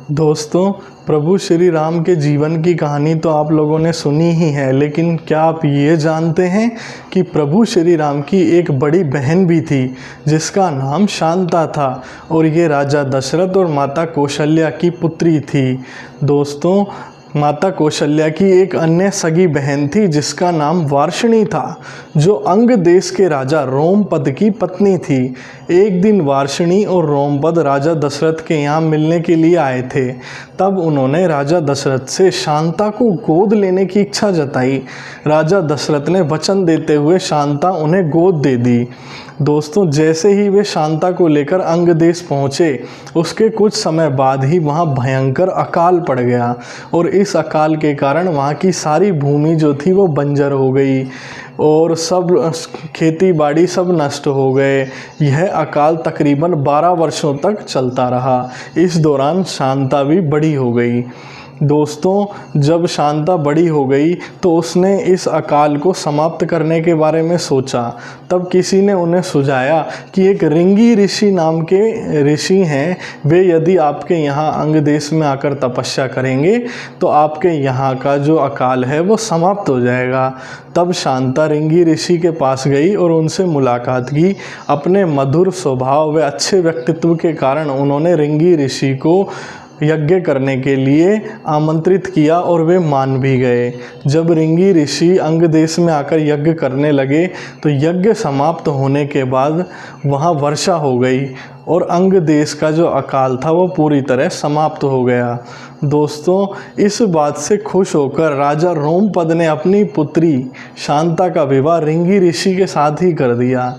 दोस्तों, प्रभु श्री राम के जीवन की कहानी तो आप लोगों ने सुनी ही है, लेकिन क्या आप ये जानते हैं कि प्रभु श्री राम की एक बड़ी बहन भी थी जिसका नाम शांता था और ये राजा दशरथ और माता कौशल्या की पुत्री थी। दोस्तों, माता कौशल्या की एक अन्य सगी बहन थी जिसका नाम वार्ष्णी था, जो अंग देश के राजा रोमपद की पत्नी थी। एक दिन वार्ष्णी और रोमपद राजा दशरथ के यहाँ मिलने के लिए आए थे। तब उन्होंने राजा दशरथ से शांता को गोद लेने की इच्छा जताई। राजा दशरथ ने वचन देते हुए शांता उन्हें गोद दे दी। दोस्तों, जैसे ही वे शांता को लेकर अंग देश पहुँचे, उसके कुछ समय बाद ही वहाँ भयंकर अकाल पड़ गया और इस अकाल के कारण वहाँ की सारी भूमि जो थी वो बंजर हो गई और सब खेती बाड़ी सब नष्ट हो गए। यह अकाल तकरीबन 12 वर्षों तक चलता रहा। इस दौरान शांता भी बड़ी हो गई। दोस्तों, जब शांता बड़ी हो गई तो उसने इस अकाल को समाप्त करने के बारे में सोचा। तब किसी ने उन्हें सुझाया कि एक रिंगी ऋषि नाम के ऋषि हैं, वे यदि आपके यहाँ अंग देश में आकर तपस्या करेंगे तो आपके यहाँ का जो अकाल है वो समाप्त हो जाएगा। तब शांता रिंगी ऋषि के पास गई और उनसे मुलाकात की। अपने मधुर स्वभाव व अच्छे व्यक्तित्व के कारण उन्होंने रिंगी ऋषि को यज्ञ करने के लिए आमंत्रित किया और वे मान भी गए। जब रिंगी ऋषि अंग देश में आकर यज्ञ करने लगे तो यज्ञ समाप्त होने के बाद वहाँ वर्षा हो गई और अंग देश का जो अकाल था वो पूरी तरह समाप्त हो गया। दोस्तों, इस बात से खुश होकर राजा रोमपद ने अपनी पुत्री शांता का विवाह रिंगी ऋषि के साथ ही कर दिया।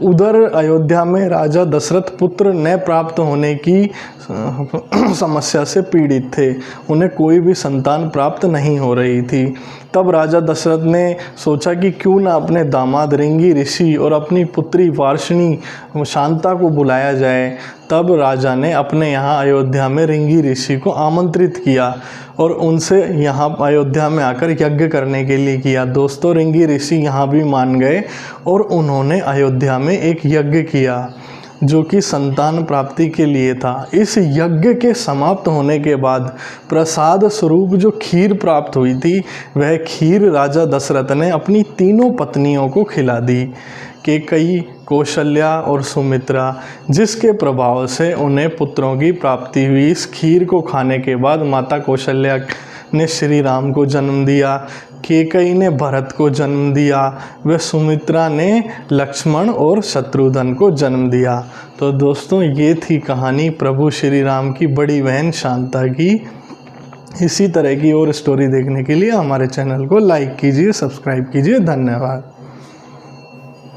उधर अयोध्या में राजा दशरथ पुत्र न प्राप्त होने की समस्या से पीड़ित थे। उन्हें कोई भी संतान प्राप्त नहीं हो रही थी। तब राजा दशरथ ने सोचा कि क्यों ना अपने दामाद रिंगी ऋषि और अपनी पुत्री वार्ष्णी शांता को बुलाया जाए। तब राजा ने अपने यहाँ अयोध्या में रिंगी ऋषि को आमंत्रित किया और उनसे यहाँ अयोध्या में आकर यज्ञ करने के लिए किया। दोस्तों, रिंगी ऋषि यहाँ भी मान गए और उन्होंने अयोध्या में एक यज्ञ किया जो कि संतान प्राप्ति के लिए था। इस यज्ञ के समाप्त होने के बाद प्रसाद स्वरूप जो खीर प्राप्त हुई थी, वह खीर राजा दशरथ ने अपनी तीनों पत्नियों को खिला दी, कैकेयी, कौशल्या और सुमित्रा, जिसके प्रभाव से उन्हें पुत्रों की प्राप्ति हुई। इस खीर को खाने के बाद माता कौशल्या ने श्री राम को जन्म दिया, कैकेयी ने भरत को जन्म दिया, व सुमित्रा ने लक्ष्मण और शत्रुघ्न को जन्म दिया। तो दोस्तों, ये थी कहानी प्रभु श्री राम की बड़ी बहन शांता की। इसी तरह की और स्टोरी देखने के लिए हमारे चैनल को लाइक कीजिए, सब्सक्राइब कीजिए। धन्यवाद।